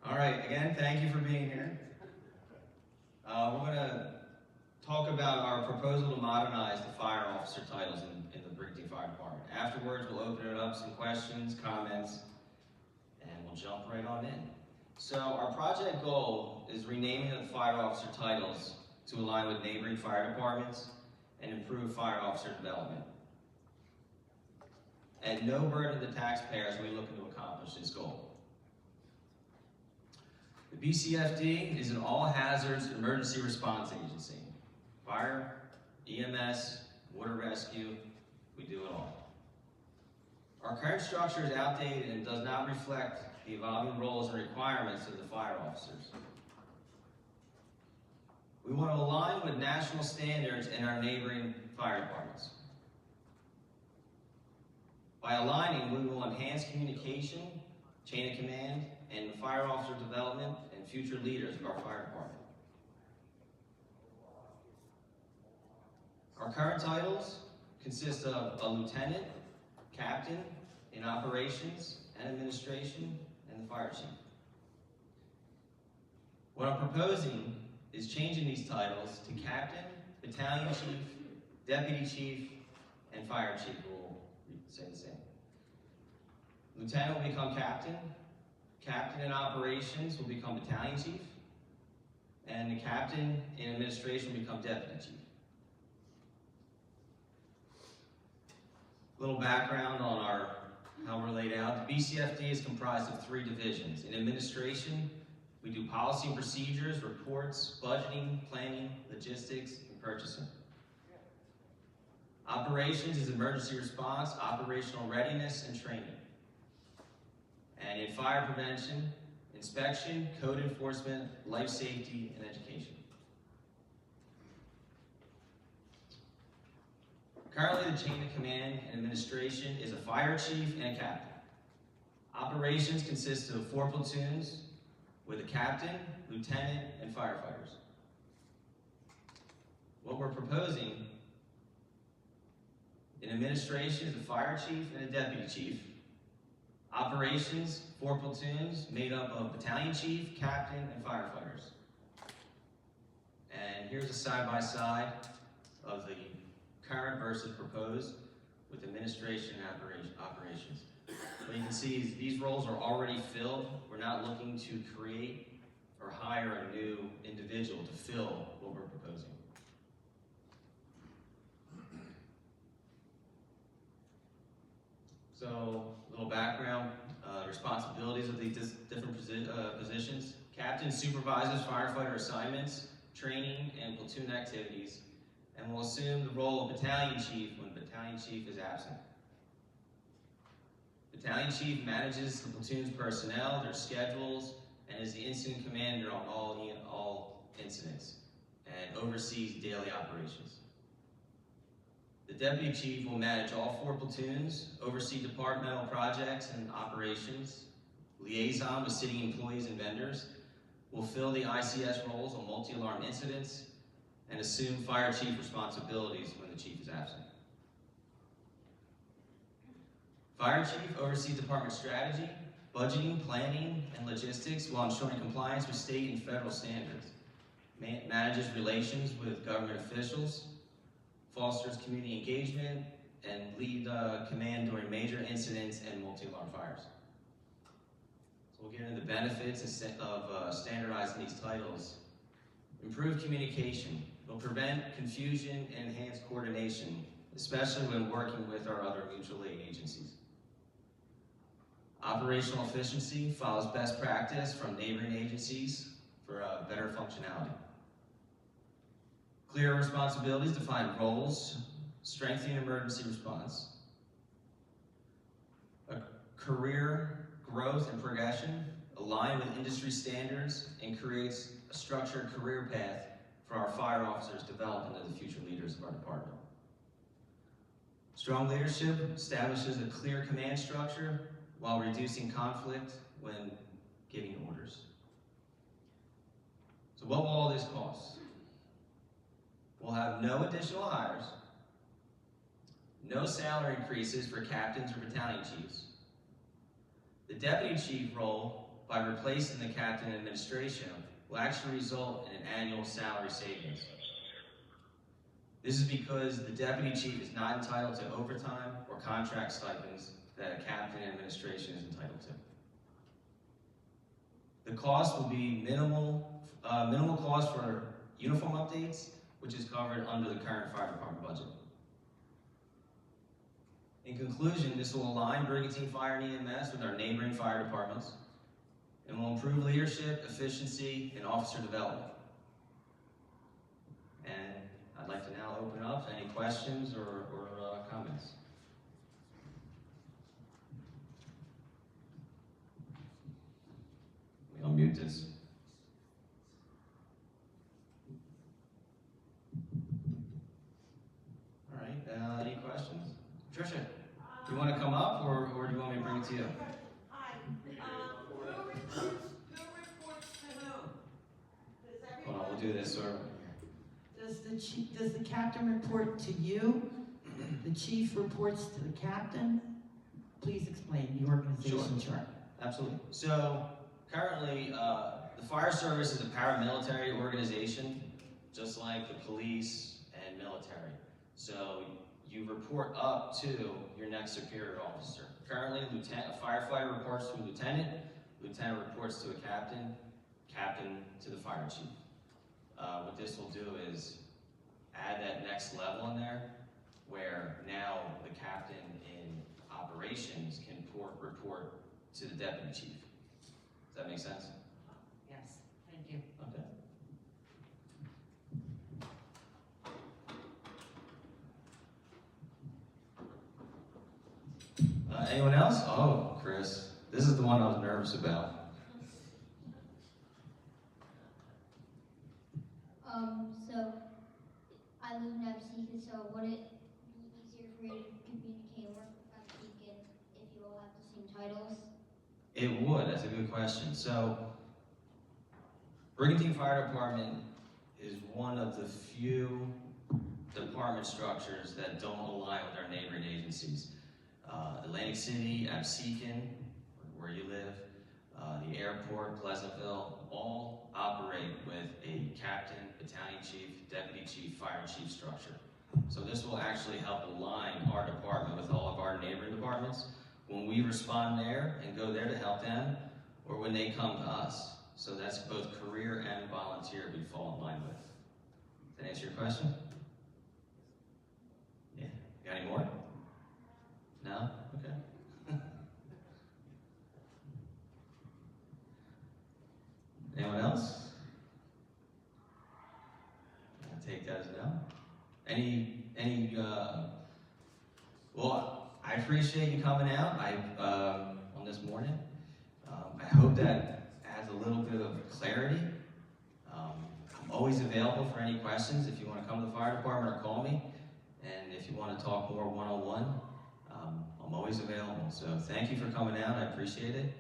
All right, again, thank you for being here. We're going to talk about our proposal to modernize the fire officer titles in the Brigantine Fire Department. Afterwards, we'll open it up to some questions, comments, and we'll jump right on in. So our project goal is renaming the fire officer titles to align with neighboring fire departments and improve fire officer development. At no burden to the taxpayers, we're looking to accomplish this goal. The BCFD is an all-hazards emergency response agency. Fire, EMS, water rescue, we do it all. Our current structure is outdated and does not reflect the evolving roles and requirements of the fire officers. We want to align with national standards in our neighboring fire departments. By aligning, we will enhance communication, chain of command, and fire officer development and future leaders of our fire department. Our current titles consist of a lieutenant, captain in operations and administration, and the fire chief. What I'm proposing is changing these titles to captain, battalion chief, deputy chief, and fire chief will say the same. Lieutenant will become captain, captain in operations will become battalion chief, and the captain in administration will become deputy chief. A little background on how we're laid out. The BCFD is comprised of 3 divisions. In administration, we do policy and procedures, reports, budgeting, planning, logistics, and purchasing. Operations is emergency response, operational readiness, and training. And in fire prevention, inspection, code enforcement, life safety, and education. Currently, the chain of command and administration is a fire chief and a captain. Operations consists of 4 platoons with a captain, lieutenant, and firefighters. What we're proposing in administration is a fire chief and a deputy chief. Operations, 4 platoons made up of battalion chief, captain, and firefighters. And here's a side-by-side of the current versus proposed with administration and operations. What you can see is these roles are already filled. We're not looking to create or hire a new individual to fill what we're proposing. So, a little background, responsibilities of these different positions. Captain supervises firefighter assignments, training, and platoon activities, and will assume the role of battalion chief when battalion chief is absent. Battalion chief manages the platoon's personnel, their schedules, and is the incident commander on all incidents, and oversees daily operations. The deputy chief will manage all 4 platoons, oversee departmental projects and operations, liaison with city employees and vendors, will fill the ICS roles on multi-alarm incidents, and assume fire chief responsibilities when the chief is absent. Fire chief oversees department strategy, budgeting, planning, and logistics while ensuring compliance with state and federal standards, manages relations with government officials, fosters community engagement, and lead command during major incidents and multi-alarm fires. So we'll get into the benefits of standardizing these titles. Improved communication will prevent confusion and enhance coordination, especially when working with our other mutual aid agencies. Operational efficiency follows best practice from neighboring agencies for better functionality. Clear responsibilities define roles, strengthening emergency response. A career growth and progression align with industry standards and creates a structured career path for our fire officers to develop into the future leaders of our department. Strong leadership establishes a clear command structure while reducing conflict when giving orders. So what will all this cost? We'll have no additional hires, no salary increases for captains or battalion chiefs. The deputy chief role by replacing the captain administration will actually result in an annual salary savings. This is because the deputy chief is not entitled to overtime or contract stipends that a captain administration is entitled to. The cost will be minimal cost for uniform updates, which is covered under the current fire department budget. In conclusion, this will align Brigantine Fire and EMS with our neighboring fire departments and will improve leadership, efficiency, and officer development. And I'd like to now open up to any questions or comments. Let me unmute this. All right, any questions? Tricia, do you want to come up or do you want me to bring it to you? Hi. Who reports to whom? Hold on, we'll do this. Does the captain report to you? The chief reports to the captain? Please explain the organization chart. Absolutely. So currently, the fire service is a paramilitary organization, just like the police and military. So you report up to your next superior officer. Currently, a firefighter reports to a lieutenant, lieutenant reports to a captain, captain to the fire chief. What this will do is add that next level in there, where now the captain in operations can report to the deputy chief. Does that make sense? Yes, thank you. Okay. Anyone else? Oh, Chris, this is the one I was nervous about. So I live in Absecon, so would it be easier for you to communicate and work with Absecon if you all have the same titles? It would. That's a good question. So, Brigantine Fire Department is one of the few department structures that don't align with our neighboring agencies. Atlantic City, Absecon, where you live, the airport, Pleasantville, all operate with a captain, battalion chief, deputy chief, fire chief structure. So this will actually help align our department with all of our neighboring departments when we respond there and go there to help them, or when they come to us. So that's both career and volunteer we fall in line with. Does that answer your question? Yeah. Got any more? No? Okay. Anyone else? I'll take that as no. Well, I appreciate you coming out on this morning. I hope that adds a little bit of clarity. I'm always available for any questions if you want to come to the fire department or call me. And if you want to talk more one-on-one, I'm always available. So thank you for coming out. I appreciate it.